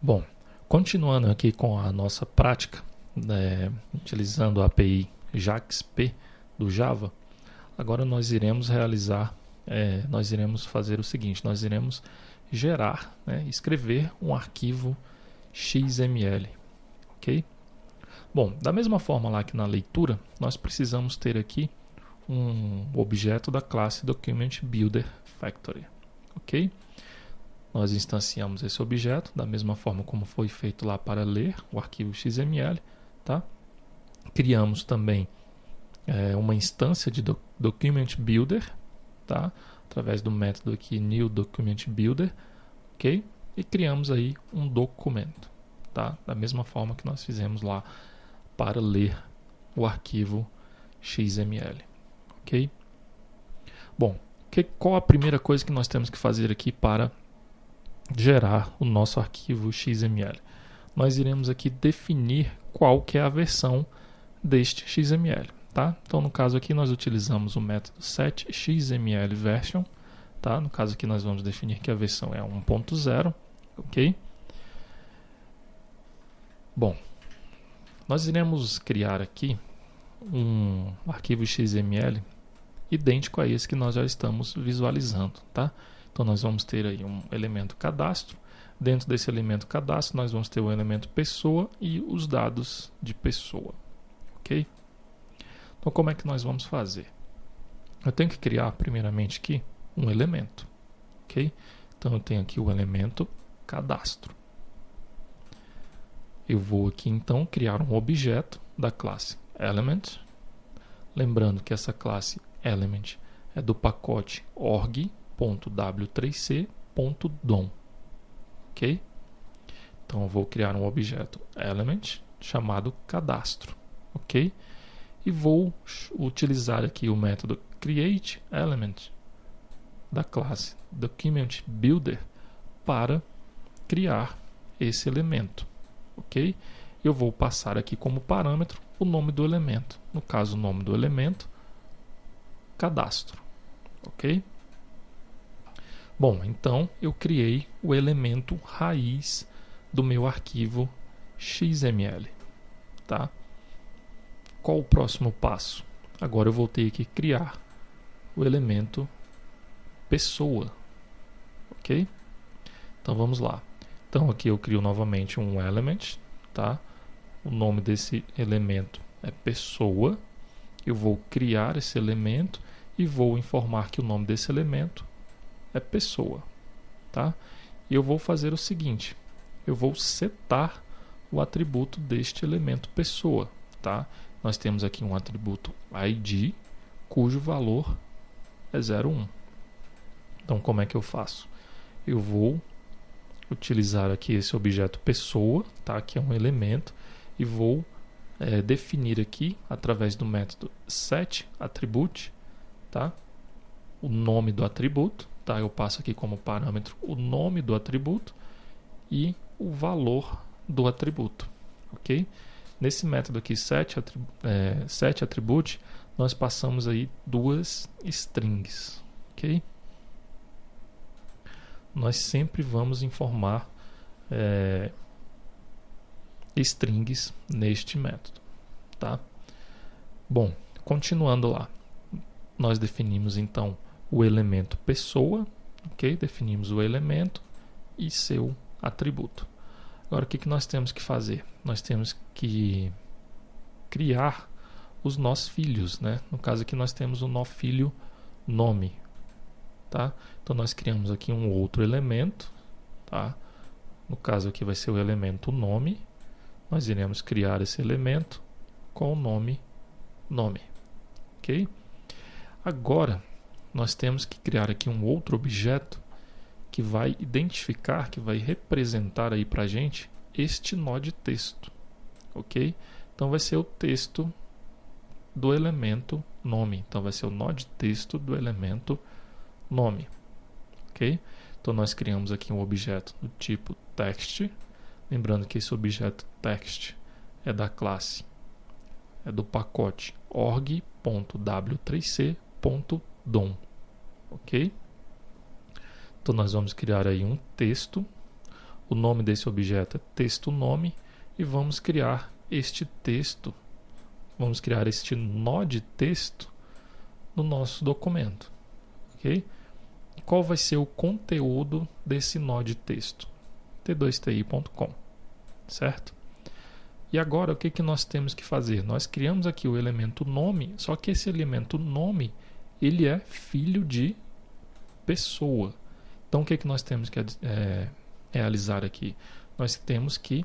Bom, continuando aqui com a nossa prática, utilizando a API JAX-P do Java, agora nós iremos fazer o seguinte, nós iremos gerar, escrever um arquivo XML, ok? Bom, da mesma forma lá que na leitura, nós precisamos ter aqui um objeto da classe DocumentBuilderFactory, ok? Nós instanciamos esse objeto da mesma forma como foi feito lá para ler o arquivo XML, tá? Criamos também uma instância de DocumentBuilder, tá? Através do método aqui newDocumentBuilder, ok? E criamos aí um documento, tá? Da mesma forma que nós fizemos lá para ler o arquivo XML, ok? Bom, qual a primeira coisa que nós temos que fazer aqui para gerar o nosso arquivo XML? Nós iremos aqui definir qual que é a versão deste XML, tá? Então no caso aqui nós utilizamos o método setXMLVersion, tá? No caso aqui nós vamos definir que a versão é 1.0, ok? Bom, nós iremos criar aqui um arquivo XML idêntico a esse que nós já estamos visualizando, tá? Então nós vamos ter aí um elemento cadastro. Dentro desse elemento cadastro nós vamos ter o elemento pessoa e os dados de pessoa, ok? Então como é que nós vamos fazer? Eu tenho que criar primeiramente aqui um elemento, ok? Então eu tenho aqui o elemento cadastro. Eu vou aqui então criar um objeto da classe element. Lembrando que essa classe element é do pacote org.w3c.dom, ok? Então eu vou criar um objeto element chamado cadastro, ok? E vou utilizar aqui o método createElement da classe DocumentBuilder para criar esse elemento, ok? Eu vou passar aqui como parâmetro o nome do elemento, no caso o nome do elemento cadastro, ok? Bom, então eu criei o elemento raiz do meu arquivo XML, tá? Qual o próximo passo? Agora eu vou ter que criar o elemento pessoa, ok? Então vamos lá. Então aqui eu crio novamente um element, tá? O nome desse elemento é pessoa. Eu vou criar esse elemento e vou informar que o nome desse elemento é pessoa, tá? E eu vou fazer o seguinte: eu vou setar o atributo deste elemento pessoa, tá? Nós temos aqui um atributo ID, cujo valor é 01. Então como é que eu faço? Eu vou utilizar aqui esse objeto pessoa, tá? Que é um elemento, e vou definir aqui através do método setAttribute, tá? O nome do atributo, tá? Eu passo aqui como parâmetro o nome do atributo e o valor do atributo, ok? Nesse método aqui setAttribute, nós passamos aí duas strings, ok? Nós sempre vamos informar strings neste método, tá? Bom, continuando lá, nós definimos então o elemento pessoa, ok? Definimos o elemento e seu atributo. Agora o que nós temos que fazer? Nós temos que criar os nossos filhos, né? No caso aqui nós temos o nosso filho nome, tá? Então nós criamos aqui um outro elemento, tá? No caso aqui vai ser o elemento nome. Nós iremos criar esse elemento com o nome, ok? Agora, nós temos que criar aqui um outro objeto que vai identificar, que vai representar aí para a gente este nó de texto, ok? Então vai ser o texto do elemento nome. Então vai ser o nó de texto do elemento nome, ok? Então nós criamos aqui um objeto do tipo text. Lembrando que esse objeto text é da classe, é do pacote org.w3c.dom, ok? Então nós vamos criar aí um texto. O nome desse objeto é texto nome e vamos criar este texto, vamos criar este nó de texto no nosso documento, ok? Qual vai ser o conteúdo desse nó de texto? t2ti.com, certo? E agora o que nós temos que fazer? Nós criamos aqui o elemento nome, só que esse elemento nome ele é filho de pessoa. Então o que nós temos que realizar aqui? Nós temos que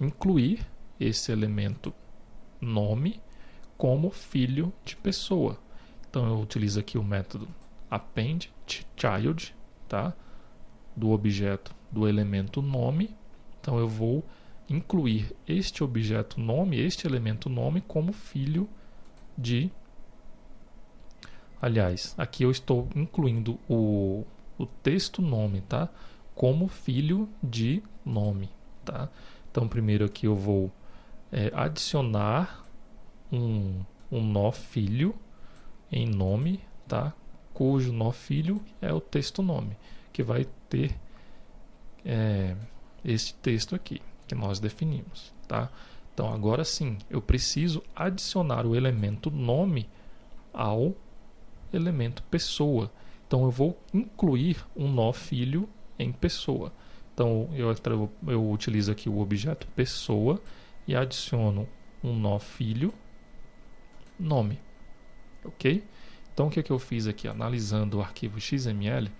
incluir esse elemento nome como filho de pessoa. Então eu utilizo aqui o método append child, tá? Do objeto do elemento nome. Então eu vou incluir este objeto nome, este elemento nome como filho de... Aliás, aqui eu estou incluindo o texto nome, tá? Como filho de nome, tá? Então primeiro aqui eu vou adicionar um nó filho em nome, tá? Cujo nó filho é o texto nome, que vai ter este texto aqui que nós definimos, tá? Então agora sim, eu preciso adicionar o elemento nome ao elemento pessoa. Então eu vou incluir um nó filho em pessoa. Então eu utilizo aqui o objeto pessoa e adiciono um nó filho nome, ok? Então o que eu fiz aqui? Analisando o arquivo XML,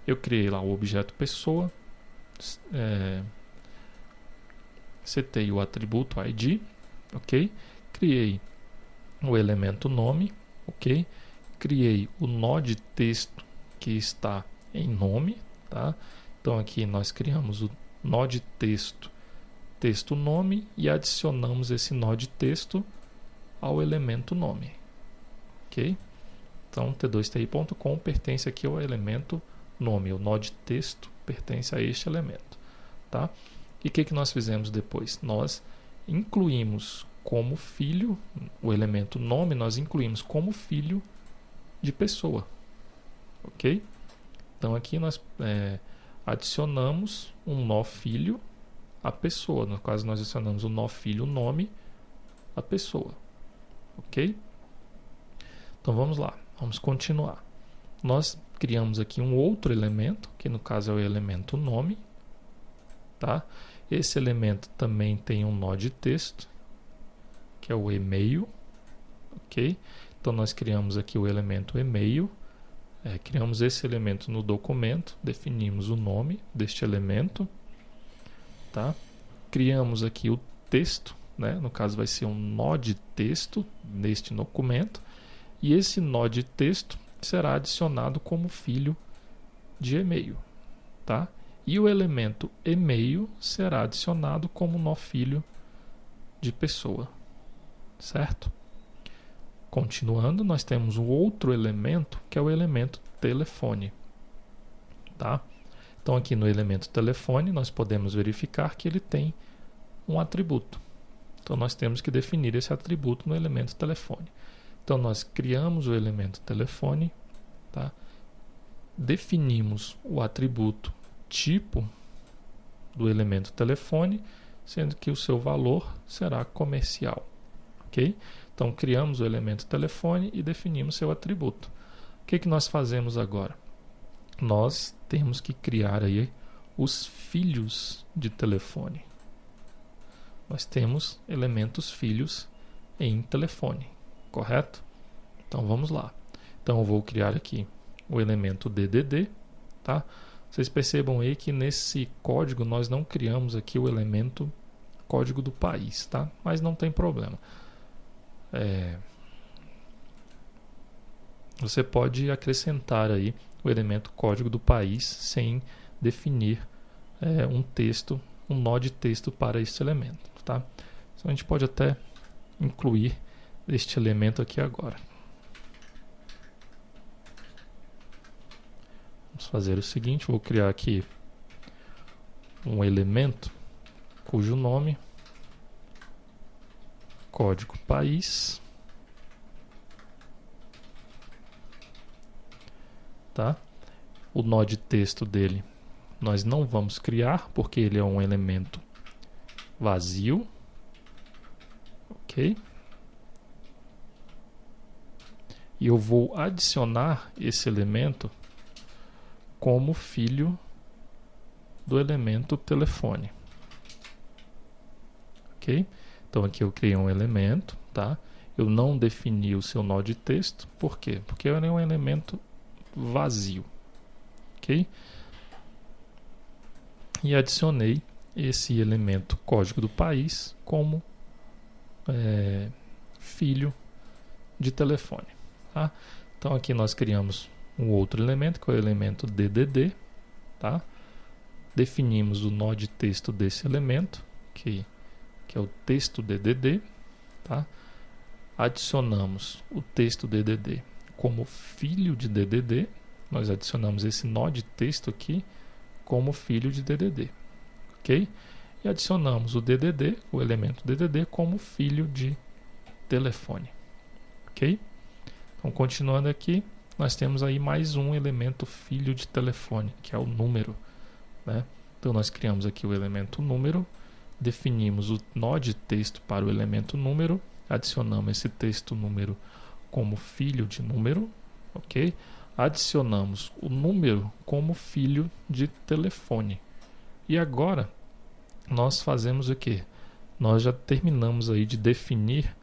eu criei lá o objeto pessoa, setei o atributo ID, ok? Criei o elemento nome, ok? Criei o nó de texto que está em nome, tá? Então aqui nós criamos o nó de texto, texto nome, e adicionamos esse nó de texto ao elemento nome, ok? Então t2ti.com pertence aqui ao elemento nome, o nó de texto pertence a este elemento, tá? E o que nós fizemos depois? Nós incluímos como filho, o elemento nome, nós incluímos como filho de pessoa, ok? Então aqui nós adicionamos um nó filho à pessoa, no caso nós adicionamos o nó filho nome à pessoa, ok? Então vamos lá, vamos continuar. Nós criamos aqui um outro elemento, que no caso é o elemento nome, tá? Esse elemento também tem um nó de texto, que é o e-mail, ok? Então nós criamos aqui o elemento e-mail, criamos esse elemento no documento, definimos o nome deste elemento, tá? Criamos aqui o texto, né? No caso vai ser um nó de texto neste documento, e esse nó de texto será adicionado como filho de e-mail, tá? E o elemento e-mail será adicionado como nó filho de pessoa, certo? Continuando, nós temos um outro elemento, que é o elemento telefone, tá? Então aqui no elemento telefone nós podemos verificar que ele tem um atributo. Então nós temos que definir esse atributo no elemento telefone. Então nós criamos o elemento telefone, tá? Definimos o atributo tipo do elemento telefone, sendo que o seu valor será comercial, ok? Então criamos o elemento telefone e definimos seu atributo. O que nós fazemos agora? Nós temos que criar aí os filhos de telefone. Nós temos elementos filhos em telefone, correto? Então vamos lá. Então eu vou criar aqui o elemento DDD, tá? Vocês percebam aí que nesse código nós não criamos aqui o elemento código do país, tá? Mas não tem problema. Você pode acrescentar aí o elemento código do país sem definir um texto, um nó de texto para este elemento, tá? Então a gente pode até incluir este elemento aqui agora. Vamos fazer o seguinte, vou criar aqui um elemento cujo nome código país, tá? O nó de texto dele nós não vamos criar, porque ele é um elemento vazio. Ok? E eu vou adicionar esse elemento como filho do elemento telefone. Ok? Então aqui eu criei um elemento, tá? Eu não defini o seu nó de texto. Por quê? Porque ele é um elemento vazio. Ok? E adicionei esse elemento código do país como filho de telefone. Tá? Então aqui nós criamos um outro elemento, que é o elemento DDD. Tá? Definimos o nó de texto desse elemento, que é o texto DDD. Tá? Adicionamos o texto DDD como filho de DDD. Nós adicionamos esse nó de texto aqui como filho de DDD. Ok? E adicionamos o DDD, o elemento DDD, como filho de telefone. Ok? Então, continuando aqui, nós temos aí mais um elemento filho de telefone, que é o número. Né? Então, nós criamos aqui o elemento número, definimos o nó de texto para o elemento número, adicionamos esse texto número como filho de número, ok? Adicionamos o número como filho de telefone. E agora, nós fazemos o quê? Nós já terminamos aí de definir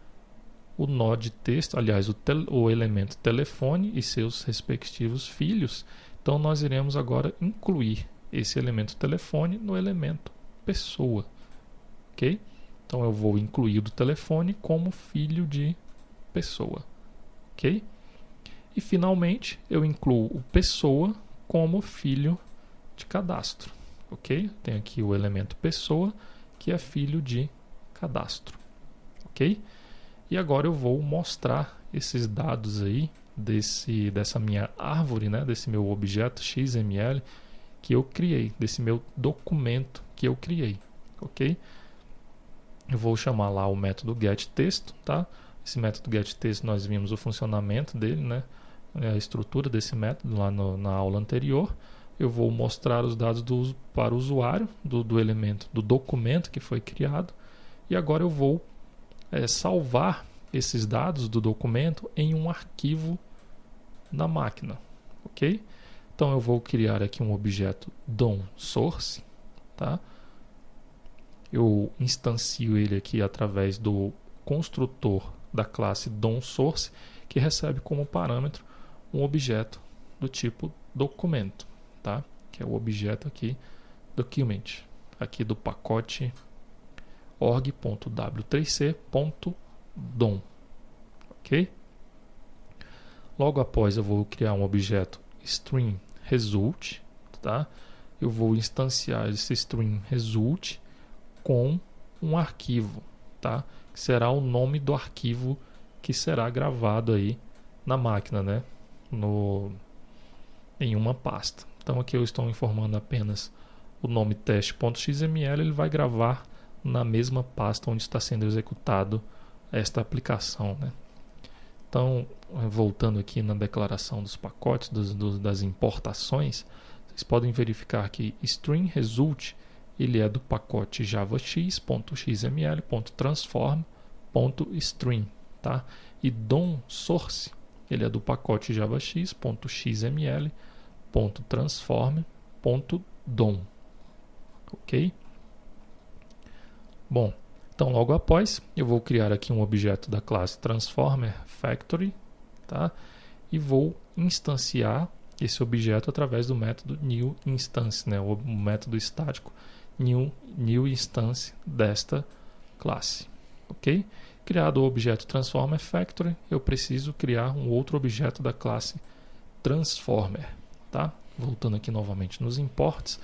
o nó de texto, aliás, o elemento telefone e seus respectivos filhos. Então, nós iremos agora incluir esse elemento telefone no elemento pessoa. Ok? Então, eu vou incluir o telefone como filho de pessoa. Ok? E, finalmente, eu incluo o pessoa como filho de cadastro. Ok? Tenho aqui o elemento pessoa, que é filho de cadastro. Ok? E agora eu vou mostrar esses dados aí dessa minha árvore, né, desse meu objeto XML que eu criei, desse meu documento que eu criei, ok? Eu vou chamar lá o método getTexto, tá? Esse método getTexto nós vimos o funcionamento dele, né, a estrutura desse método lá na aula anterior. Eu vou mostrar os dados para o usuário do elemento, do documento que foi criado, e agora eu vou salvar esses dados do documento em um arquivo na máquina, ok? Então eu vou criar aqui um objeto DOM_Source, tá? Eu instancio ele aqui através do construtor da classe DOM_Source, que recebe como parâmetro um objeto do tipo documento, tá? Que é o objeto aqui document, aqui do pacote org.w3c.dom, ok? Logo após eu vou criar um objeto string result, tá? Eu vou instanciar esse string result com um arquivo, tá? Que será o nome do arquivo que será gravado aí na máquina, né? Em uma pasta. Então aqui eu estou informando apenas o nome teste.xml, ele vai gravar na mesma pasta onde está sendo executado esta aplicação, né? Então, voltando aqui na declaração dos pacotes, das importações, vocês podem verificar que string result ele é do pacote javax.xml.transform.string, tá? E DOM_Source ele é do pacote javax.xml.transform.dom, ok? Bom, então logo após eu vou criar aqui um objeto da classe Transformer Factory, tá? E vou instanciar esse objeto através do método newInstance, né? O método estático newInstance desta classe, ok? Criado o objeto Transformer Factory, eu preciso criar um outro objeto da classe Transformer, tá? Voltando aqui novamente nos imports,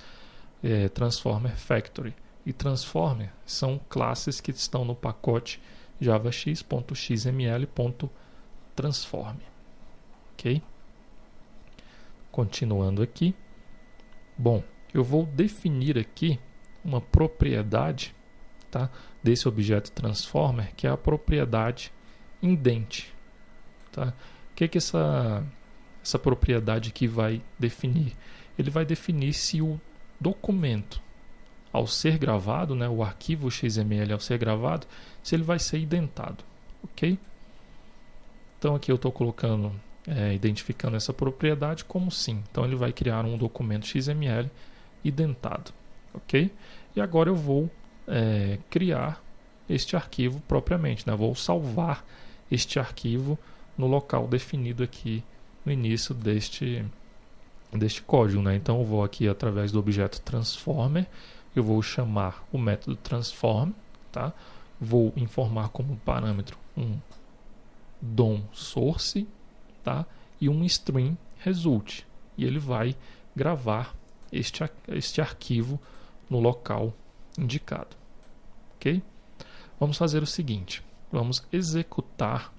Transformer Factory e Transformer são classes que estão no pacote javax.xml.transform, ok? Continuando aqui, bom, eu vou definir aqui uma propriedade, tá, desse objeto Transformer, que é a propriedade indent, tá? O que essa propriedade aqui vai definir? Ele vai definir se o documento, ao ser gravado, né, o arquivo XML ao ser gravado, se ele vai ser identado, ok? Então aqui eu estou colocando, identificando essa propriedade como sim. Então ele vai criar um documento XML identado, ok? E agora eu vou criar este arquivo propriamente, né? Vou salvar este arquivo no local definido aqui no início deste código, né? Então eu vou aqui através do objeto transformer, eu vou chamar o método transform, tá? Vou informar como parâmetro um DOM source, tá? E um string result, e ele vai gravar este arquivo no local indicado, ok? Vamos fazer o seguinte, vamos executar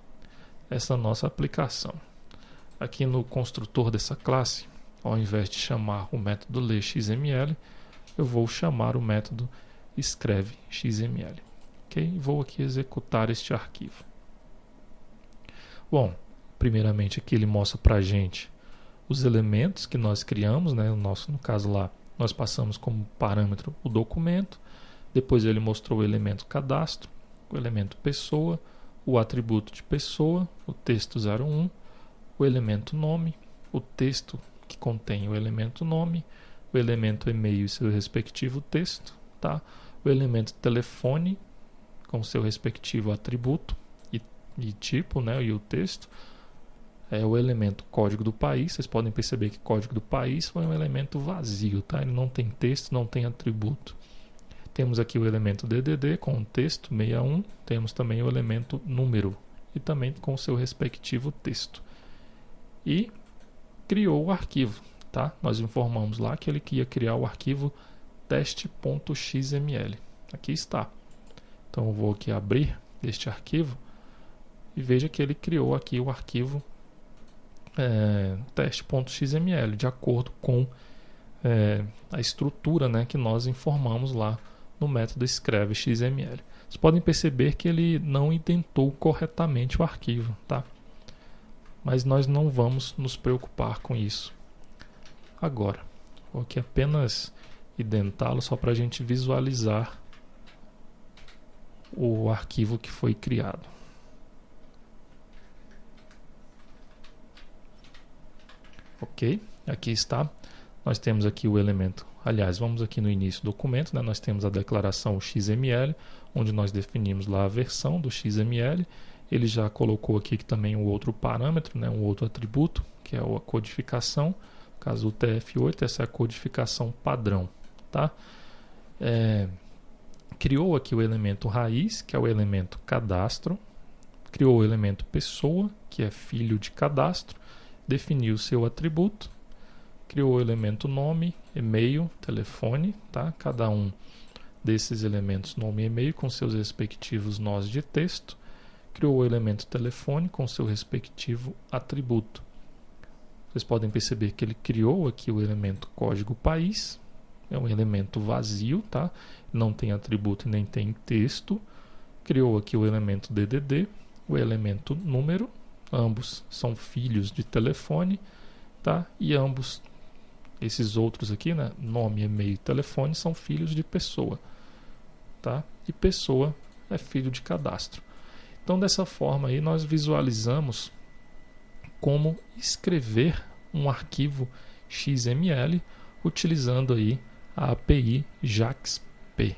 essa nossa aplicação. Aqui no construtor dessa classe, ao invés de chamar o método ler.xml, eu vou chamar o método escreve.xml, ok? Vou aqui executar este arquivo. Bom, primeiramente aqui ele mostra para a gente os elementos que nós criamos, né? No caso lá, nós passamos como parâmetro o documento, depois ele mostrou o elemento cadastro, o elemento pessoa, o atributo de pessoa, o texto 01, o elemento nome, o texto que contém o elemento nome, o elemento e-mail e seu respectivo texto, tá? O elemento telefone com seu respectivo atributo e tipo, né? E o texto. O elemento código do país. Vocês podem perceber que código do país foi um elemento vazio, tá? Ele não tem texto, não tem atributo. Temos aqui o elemento DDD com o texto 61, temos também o elemento número e também com seu respectivo texto. E criou o arquivo, tá? Nós informamos lá que ele ia criar o arquivo teste.xml. Aqui está. Então eu vou aqui abrir este arquivo e veja que ele criou aqui o arquivo teste.xml de acordo com a estrutura, né, que nós informamos lá no método escreve.xml. Vocês podem perceber que ele não indentou corretamente o arquivo, tá? Mas nós não vamos nos preocupar com isso agora. Vou aqui apenas identá-lo só para a gente visualizar o arquivo que foi criado. Ok, aqui está. Nós temos aqui o elemento, aliás, vamos aqui no início do documento, né? Nós temos a declaração XML, onde nós definimos lá a versão do XML. Ele já colocou aqui também um outro parâmetro, né? Um outro atributo, que é a codificação. No caso o TF8, essa é a codificação padrão, tá? Criou aqui o elemento raiz, que é o elemento cadastro. Criou o elemento pessoa, que é filho de cadastro. Definiu seu atributo, criou o elemento nome, e-mail, telefone, tá? Cada um desses elementos, nome e e-mail, com seus respectivos nós de texto, criou o elemento telefone com seu respectivo atributo. Vocês podem perceber que ele criou aqui o elemento código país, é um elemento vazio, tá? Não tem atributo e nem tem texto. Criou aqui o elemento DDD, o elemento número. Ambos são filhos de telefone, tá? E ambos, esses outros aqui, né? Nome, e-mail e telefone, são filhos de pessoa, tá? E pessoa é filho de cadastro. Então, dessa forma aí, nós visualizamos como escrever um arquivo XML utilizando aí a API JAX-P.